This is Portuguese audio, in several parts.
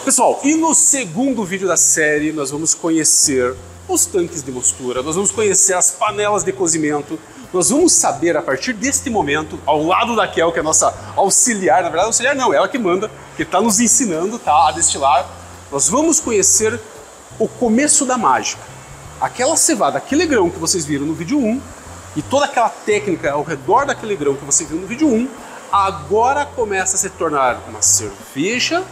Pessoal, e no segundo vídeo da série nós vamos conhecer os tanques de mostura, nós vamos conhecer as panelas de cozimento, nós vamos saber a partir deste momento, ao lado da Kel, que é a nossa auxiliar, na verdade auxiliar não, ela que manda, que está nos ensinando, tá, a destilar, nós vamos conhecer o começo da mágica. Aquela cevada, aquele grão que vocês viram no vídeo 1 e toda aquela técnica ao redor daquele grão que você viu no vídeo 1, agora começa a se tornar uma cerveja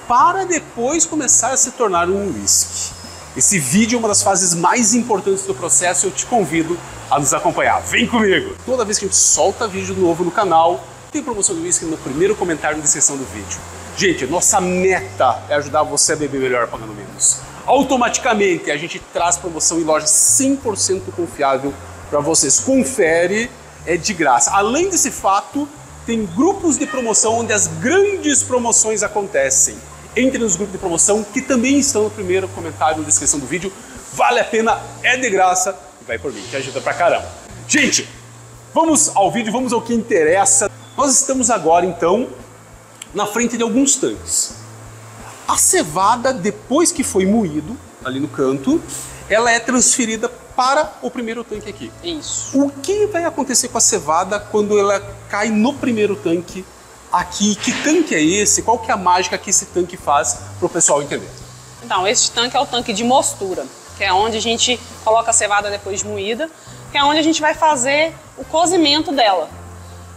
para depois começar a se tornar um whisky. Esse vídeo é uma das fases mais importantes do processo e eu te convido a nos acompanhar. Vem comigo! Toda vez que a gente solta vídeo novo no canal, tem promoção do whisky no primeiro comentário na descrição do vídeo. Gente, nossa meta é ajudar você a beber melhor pagando menos. Automaticamente a gente traz promoção em loja 100% confiável para vocês. Confere, é de graça. Além desse fato, tem grupos de promoção onde as grandes promoções acontecem. Entre nos grupos de promoção que também estão no primeiro comentário na descrição do vídeo. Vale a pena, é de graça e vai por mim, que ajuda pra caramba. Gente, vamos ao vídeo, vamos ao que interessa. Nós estamos agora então na frente de alguns tanques. A cevada, depois que foi moído ali no canto, ela é transferida para o primeiro tanque aqui. Isso. O que vai acontecer com a cevada quando ela cai no primeiro tanque aqui? Que tanque é esse? Qual que é a mágica que esse tanque faz para o pessoal entender? Então, esse tanque é o tanque de mostura, que é onde a gente coloca a cevada depois de moída, que é onde a gente vai fazer o cozimento dela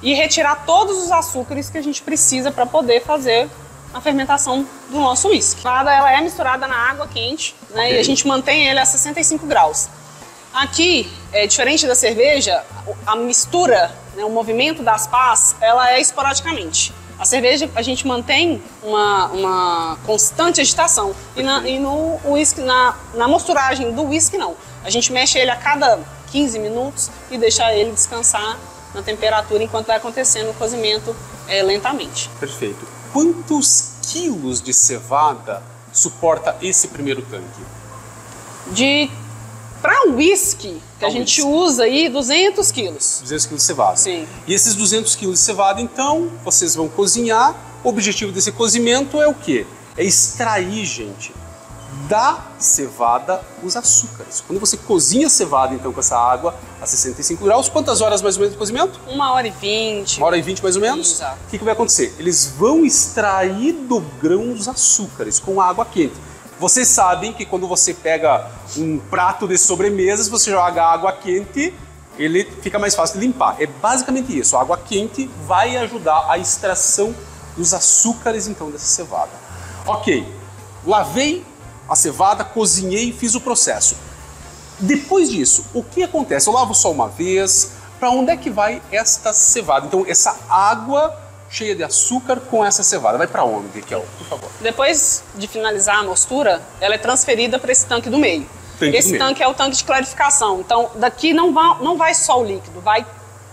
e retirar todos os açúcares que a gente precisa para poder fazer a fermentação do nosso whisky. A cevada, ela é misturada na água quente, né, okay. E a gente mantém ele a 65 graus. Aqui, diferente da cerveja, a mistura, né, o movimento das pás, ela é esporadicamente. A cerveja, a gente mantém uma constante agitação. E no whisky, na mosturagem do whisky, não. A gente mexe ele a cada 15 minutos e deixa ele descansar na temperatura enquanto vai acontecendo o cozimento lentamente. Perfeito. Quantos quilos de cevada suporta esse primeiro tanque? Para o whisky, que a gente usa aí, 200 quilos. 200 quilos de cevada. Sim. E esses 200 quilos de cevada, então, vocês vão cozinhar. O objetivo desse cozimento é o quê? É extrair, gente, da cevada os açúcares. Quando você cozinha a cevada, então, com essa água a 65 graus, quantas horas mais ou menos de cozimento? 1h20. 1h20 mais ou menos? Exato. O que vai acontecer? Eles vão extrair do grão os açúcares com a água quente. Vocês sabem que quando você pega um prato de sobremesa, se você joga água quente, ele fica mais fácil de limpar. É basicamente isso. A água quente vai ajudar a extração dos açúcares, então, dessa cevada. Ok, lavei a cevada, cozinhei, fiz o processo. Depois disso, o que acontece? Eu lavo só uma vez. Para onde é que vai esta cevada? Então, essa água cheia de açúcar com essa cevada, vai para onde, Kel? Por favor. Depois de finalizar a mostura, ela é transferida para esse tanque do meio. Esse tanque é o tanque de clarificação. Então, daqui não vai só o líquido, vai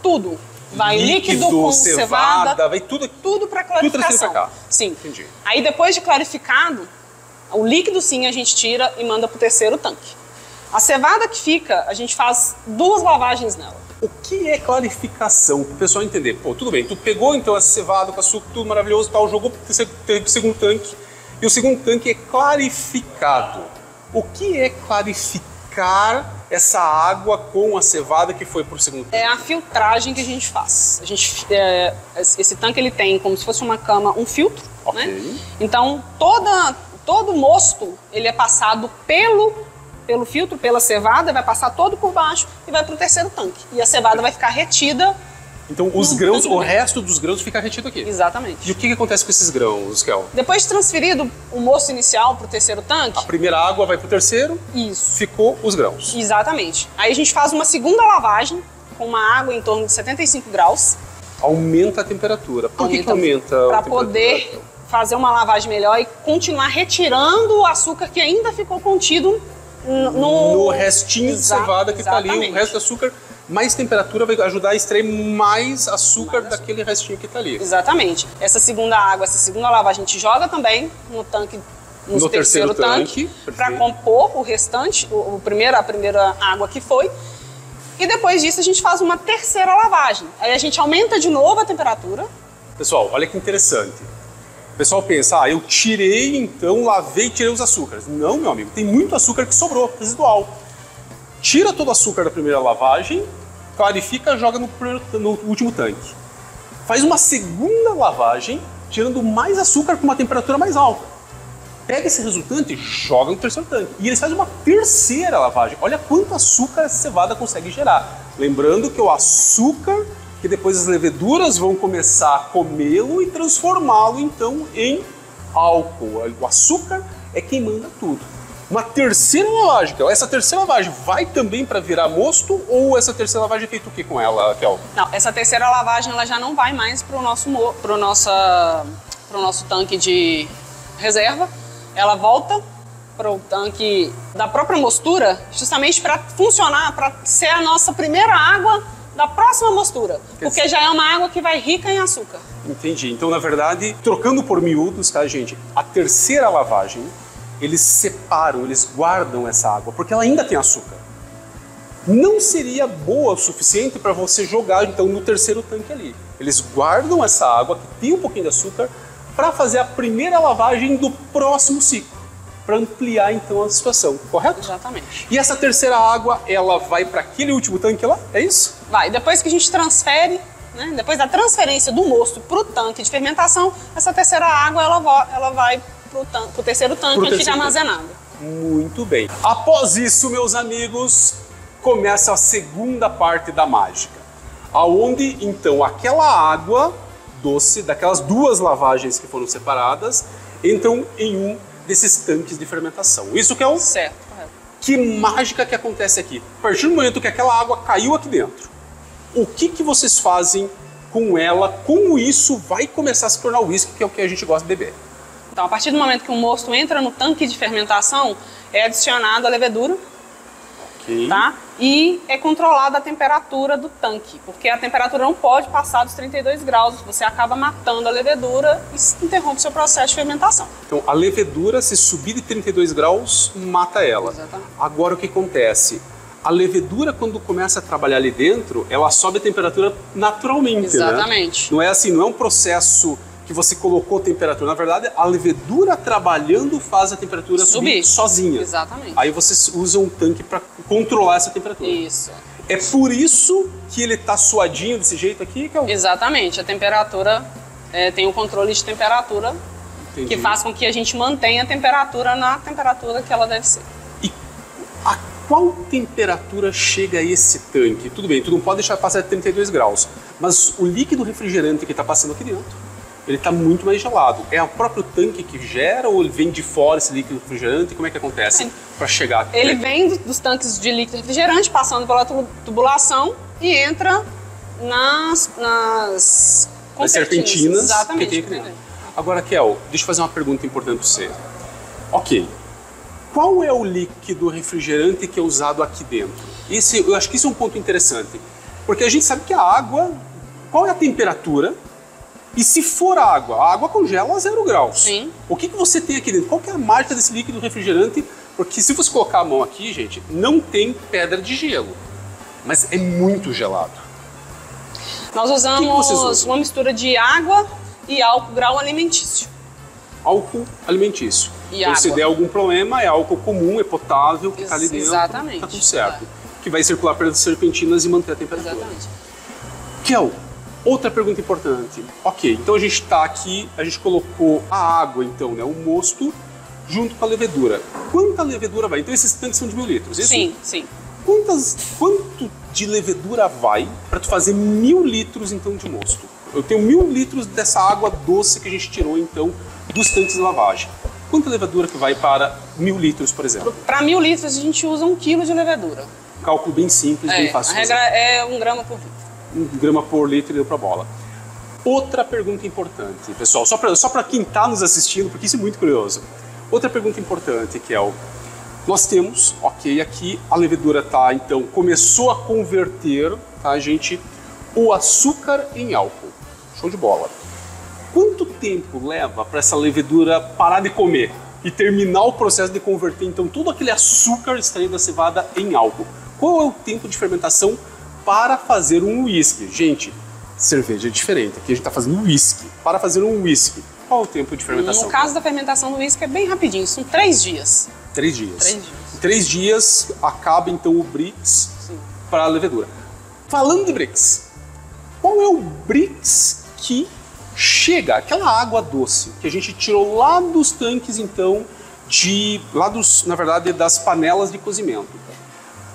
tudo. Vai líquido com cevada, vai tudo para clarificação. Tudo pra cá. Sim. Entendi. Aí depois de clarificado, o líquido sim a gente tira e manda para o terceiro tanque. A cevada que fica, a gente faz 2 lavagens nela. O que é clarificação? Para o pessoal entender. Pô, tudo bem, tu pegou então essa cevada com açúcar, tudo maravilhoso, tal, jogou para o segundo tanque e o segundo tanque é clarificado. O que é clarificar essa água com a cevada que foi para o segundo tanque? É a filtragem que a gente faz. Esse tanque ele tem como se fosse uma cama, um filtro, okay, né? Então todo mosto ele é passado pelo filtro, pela cevada, vai passar todo por baixo e vai para o terceiro tanque. E a cevada vai ficar retida. Então os grãos, o resto dos grãos fica retido aqui. Exatamente. E o que acontece com esses grãos, Kel? Depois de transferido o mosto inicial para o terceiro tanque... A primeira água vai para o terceiro. Isso. Ficou os grãos. Exatamente. Aí a gente faz uma segunda lavagem com uma água em torno de 75 graus. Aumenta a temperatura. Por que aumenta a temperatura? Para poder fazer uma lavagem melhor e continuar retirando o açúcar que ainda ficou contido no restinho de cevada que está ali, o resto do açúcar, mais temperatura vai ajudar a extrair mais açúcar daquele restinho que está ali. Exatamente. Essa segunda água, essa segunda lavagem a gente joga também no tanque, no terceiro tanque, para compor o restante, a primeira água que foi. E depois disso a gente faz uma terceira lavagem. Aí a gente aumenta de novo a temperatura. Pessoal, olha que interessante. pessoal pensa, eu tirei, então lavei e tirei os açúcares. Não, meu amigo, tem muito açúcar que sobrou, residual. Tira todo o açúcar da primeira lavagem, clarifica, joga no último tanque. Faz uma segunda lavagem, tirando mais açúcar com uma temperatura mais alta. Pega esse resultante e joga no terceiro tanque. E eles fazem uma terceira lavagem. Olha quanto açúcar essa cevada consegue gerar. Lembrando que o açúcar, que depois as leveduras vão começar a comê-lo e transformá-lo então em álcool. O açúcar é quem manda tudo. Uma terceira lavagem, Kel. Essa terceira lavagem vai também para virar mosto ou essa terceira lavagem é feito o que com ela, Kel? Não, essa terceira lavagem ela já não vai mais para o nosso tanque de reserva. Ela volta para o tanque da própria mostura, justamente para funcionar, para ser a nossa primeira água da próxima mostura, porque já é uma água que vai rica em açúcar. Entendi. Então, na verdade, trocando por miúdos, tá, gente? A terceira lavagem, eles separam, eles guardam essa água, porque ela ainda tem açúcar. Não seria boa o suficiente para você jogar, então, no terceiro tanque ali. Eles guardam essa água, que tem um pouquinho de açúcar, para fazer a primeira lavagem do próximo ciclo, para ampliar, então, a situação, correto? Exatamente. E essa terceira água, ela vai para aquele último tanque lá, é isso? Vai. Depois que a gente transfere, né, depois da transferência do mosto para o tanque de fermentação, essa terceira água, ela vai para o terceiro tanque onde fica armazenado. Muito bem. Após isso, meus amigos, começa a segunda parte da mágica, aonde então aquela água doce, daquelas duas lavagens que foram separadas, entram em um desses tanques de fermentação. Isso que é o... Certo, correto. Que mágica que acontece aqui? A partir do momento que aquela água caiu aqui dentro, o que vocês fazem com ela? Como isso vai começar a se tornar uísque, que é o que a gente gosta de beber? Então, a partir do momento que o mosto entra no tanque de fermentação, é adicionado a levedura, tá? E é controlada a temperatura do tanque, porque a temperatura não pode passar dos 32 graus, você acaba matando a levedura e interrompe o seu processo de fermentação. Então, a levedura, se subir de 32 graus, mata ela. Exatamente. Agora, o que acontece? A levedura, quando começa a trabalhar ali dentro, ela sobe a temperatura naturalmente, exatamente, né? Não é assim, não é um processo que você colocou temperatura. Na verdade, a levedura trabalhando faz a temperatura subir sozinha. Exatamente. Aí você usa um tanque para controlar essa temperatura. Isso. É por isso que ele tá suadinho desse jeito aqui? Que é o... Exatamente. A temperatura, tem o controle de temperatura. Entendi. Que faz com que a gente mantenha a temperatura na temperatura que ela deve ser. E a qual temperatura chega esse tanque? Tudo bem, tu não pode deixar passar de 32 graus, mas o líquido refrigerante que está passando aqui dentro, ele está muito mais gelado. É o próprio tanque que gera ou ele vem de fora esse líquido refrigerante? Como é que acontece para chegar aqui? Ele vem dos tanques de líquido refrigerante, passando pela tubulação e entra nas serpentinas. Exatamente. Que tem aqui. Agora, Kel, deixa eu fazer uma pergunta importante para você. Ok, qual é o líquido refrigerante que é usado aqui dentro? Eu acho que isso é um ponto interessante, porque a gente sabe que a água, qual é a temperatura? E se for água, a água congela a 0 graus. Sim. O que você tem aqui dentro? Qual que é a marca desse líquido refrigerante? Porque se você colocar a mão aqui, gente, não tem pedra de gelo, mas é muito gelado. Nós usamos uma mistura de água e álcool grau alimentício. Álcool alimentício. E então, água. se der algum problema, é álcool comum, é potável, que está ali dentro. Exatamente. Tá tudo certo. Que vai circular pelas serpentinas e manter a temperatura. Exatamente. Kel, outra pergunta importante. Ok, então a gente está aqui, a gente colocou a água, então, né, o mosto, junto com a levedura. Quanta levedura vai? Então esses tanques são de 1000 litros, isso? Sim, sim. Quanto de levedura vai para tu fazer 1000 litros, então, de mosto? Eu tenho 1000 litros dessa água doce que a gente tirou, então, dos tanques de lavagem. Quanta levedura que vai para 1000 litros, por exemplo? Para 1000 litros a gente usa 1 kg de levedura. Cálculo bem simples, bem fácil de fazer. A regra é 1 grama por litro. 1 grama por litro e deu pra bola. Outra pergunta importante, pessoal, só para quem está nos assistindo, porque isso é muito curioso. Outra pergunta importante, Kel. Nós temos, ok, aqui a levedura tá, então, começou a converter, tá, gente, o açúcar em álcool. Show de bola. Quanto tempo leva para essa levedura parar de comer e terminar o processo de converter, então, todo aquele açúcar extraído da cevada em álcool? Qual é o tempo de fermentação para fazer um uísque? Gente, cerveja é diferente. Aqui a gente está fazendo uísque. Para fazer um uísque, Qual o tempo de fermentação? No caso da fermentação do uísque é bem rapidinho, são 3 dias. 3 dias. 3 dias. Em 3 dias acaba então o Brix para a levedura. Falando de Brix, qual é o Brix que chega, aquela água doce que a gente tirou lá dos tanques então, na verdade, das panelas de cozimento?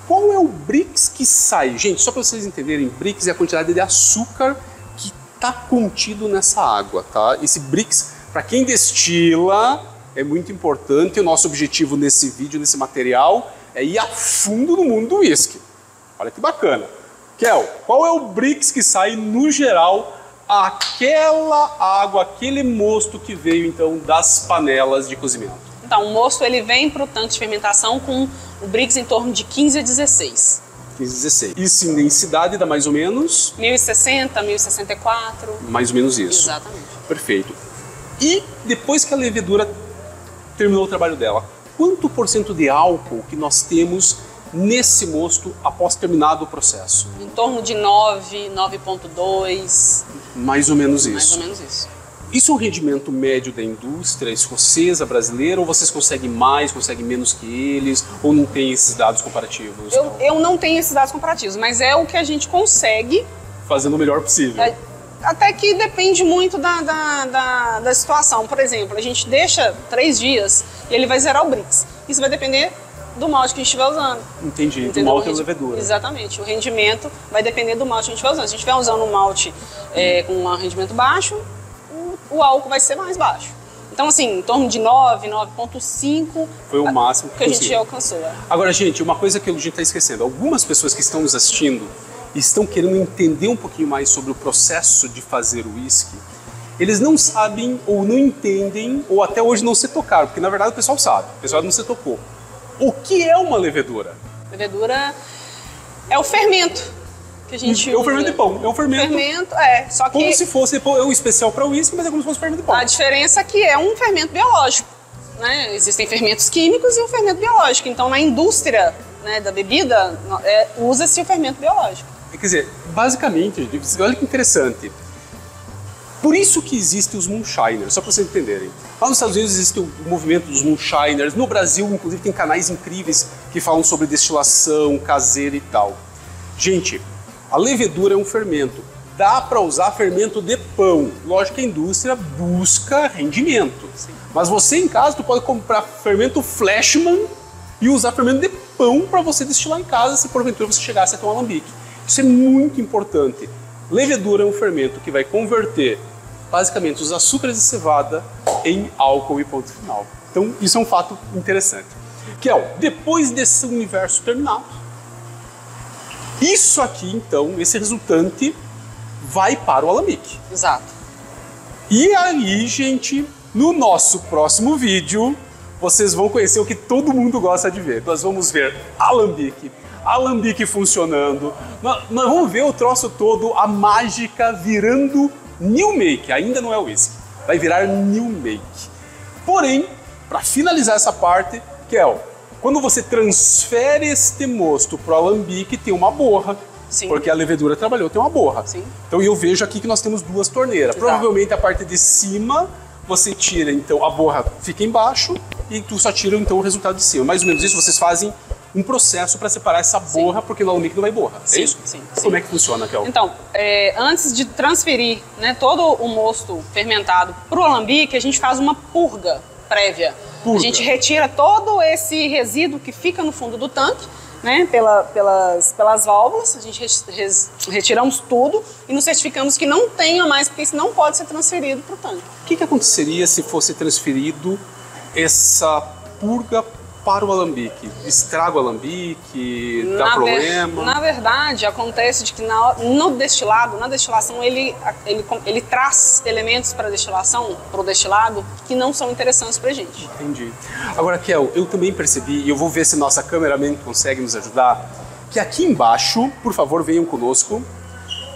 Qual é o Brix que sai? Gente, só para vocês entenderem, Brix é a quantidade de açúcar que está contido nessa água, tá? Esse Brix, para quem destila, é muito importante. O nosso objetivo nesse vídeo, nesse material, é ir a fundo no mundo do uísque. Olha que bacana. Kel, qual é o Brix que sai, no geral, aquela água, aquele mosto que veio, então, das panelas de cozimento? Então, o mosto ele vem para o tanque de fermentação com o Brix em torno de 15 a 16. 15 a 16. Isso em densidade dá mais ou menos? 1060, 1064. Mais ou menos isso. Exatamente. Perfeito. E depois que a levedura terminou o trabalho dela, quanto por cento de álcool que nós temos nesse mosto após terminado o processo? Em torno de 9, 9,2. Mais ou menos isso. Mais ou menos isso. Isso é um rendimento médio da indústria escocesa, brasileira, ou vocês conseguem mais, conseguem menos que eles, ou não tem esses dados comparativos? Eu não tenho esses dados comparativos, mas é o que a gente consegue. Fazendo o melhor possível. Até que depende muito da situação. Por exemplo, a gente deixa 3 dias e ele vai zerar o Brix. Isso vai depender do malte que a gente estiver usando. Entendi, do malte e da levedura. Exatamente, o rendimento vai depender do malte que a gente estiver usando. Se a gente estiver usando um malte com um rendimento baixo, o álcool vai ser mais baixo. Então, assim, em torno de 9, 9,5 foi o máximo que a gente alcançou. Agora, gente, uma coisa que a gente está esquecendo. Algumas pessoas que estão nos assistindo estão querendo entender um pouquinho mais sobre o processo de fazer o uísque. Eles não sabem ou não entendem, ou até hoje não se tocaram, porque na verdade o pessoal sabe, o pessoal não se tocou. O que é uma levedura? Levedura é o fermento que a gente usa. É o fermento de pão, é o fermento. Só que como se fosse um especial para o uísque, mas é como se fosse fermento de pão. A diferença é que é um fermento biológico, né? Existem fermentos químicos e o fermento biológico. Então, na indústria, né, da bebida, usa-se o fermento biológico. Quer dizer, basicamente, olha que interessante. Por isso que existem os moonshiners, só para vocês entenderem. Lá nos Estados Unidos existe o movimento dos moonshiners. No Brasil, inclusive, tem canais incríveis que falam sobre destilação caseira e tal. Gente, a levedura é um fermento. Dá para usar fermento de pão. Lógico que a indústria busca rendimento. Sim. Mas você em casa, tu pode comprar fermento Flashman e usar fermento de pão para você destilar em casa, se porventura você chegasse a ter um alambique. Isso é muito importante. Levedura é um fermento que vai converter basicamente os açúcares de cevada em álcool e ponto final. Então isso é um fato interessante. Kel, depois desse universo terminado, isso aqui então, esse resultante vai para o alambique. Exato. E aí, gente, no nosso próximo vídeo, vocês vão conhecer o que todo mundo gosta de ver. Nós vamos ver alambique funcionando, nós vamos ver o troço todo, a mágica virando new make. Ainda não é whisky, vai virar new make. Porém, para finalizar essa parte, Kel, quando você transfere este mosto para o alambique, tem uma borra. Sim. Porque a levedura trabalhou, tem uma borra. Sim. Então eu vejo aqui que nós temos 2 torneiras. Exato. Provavelmente a parte de cima você tira, então a borra fica embaixo e tu só tira então o resultado de cima. Mais ou menos isso, vocês fazem um processo para separar essa borra, porque no alambique não vai borra. Sim, é isso? Sim. Como é que funciona, Kel? Então, antes de transferir, né, todo o mosto fermentado para o alambique, a gente faz uma purga prévia. Purga. A gente retira todo esse resíduo que fica no fundo do tanque, né, pelas válvulas, a gente retiramos tudo e nos certificamos que não tenha mais, porque isso não pode ser transferido para o tanque. O que aconteceria se fosse transferido essa purga para o alambique? Estraga o alambique? Dá problema? Na verdade, acontece de que na destilação, ele traz elementos para a destilação, para o destilado, que não são interessantes para a gente. Entendi. Agora, Kel, eu também percebi, e eu vou ver se nossa cameraman consegue nos ajudar, que aqui embaixo, por favor, venham conosco,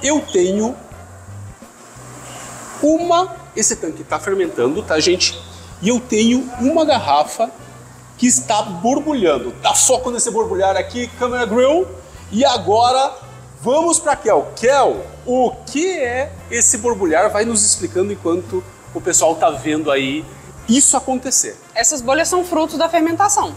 eu tenho esse tanque está fermentando, tá, gente? E eu tenho uma garrafa que está borbulhando. Dá foco nesse borbulhar aqui, câmera grill. E agora vamos para Kel. Kel, o que é esse borbulhar? Vai nos explicando enquanto o pessoal tá vendo aí isso acontecer. Essas bolhas são frutos da fermentação.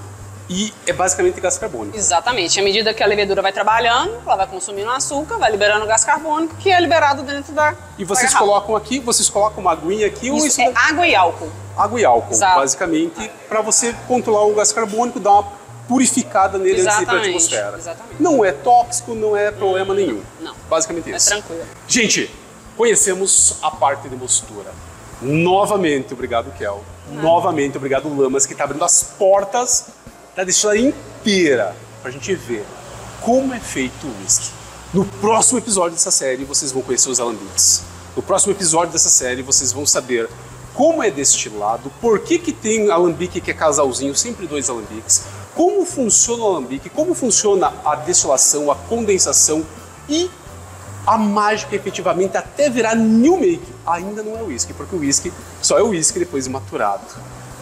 E é basicamente gás carbônico. Exatamente. À medida que a levedura vai trabalhando, ela vai consumindo açúcar, vai liberando gás carbônico, que é liberado dentro da E vocês garrafa. colocam aqui, vocês colocam uma aguinha aqui ou Isso é água e álcool. água e álcool, Exato. basicamente, para você controlar o gás carbônico, dar uma purificada nele antes de ir para a Exatamente, atmosfera. exatamente. Não é tóxico, não é problema nenhum. Não. Basicamente É isso. tranquilo. Gente, conhecemos a parte de mostura. Novamente, obrigado, Kel. Novamente, obrigado, Lamas, que está abrindo as portas da destilaria inteira para a gente ver como é feito o whisky. No próximo episódio dessa série, vocês vão conhecer os alambiques. No próximo episódio dessa série, vocês vão saber como é destilado, por que tem alambique que é casalzinho, sempre 2 alambiques, como funciona o alambique, como funciona a destilação, a condensação e a mágica efetivamente até virar new make. Ainda não é whisky, porque o whisky só é whisky depois de maturado.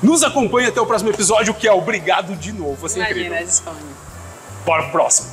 Nos acompanhe até o próximo episódio, que é obrigado de novo. Você é incrível. Imagina, disponível. Bora pro próximo.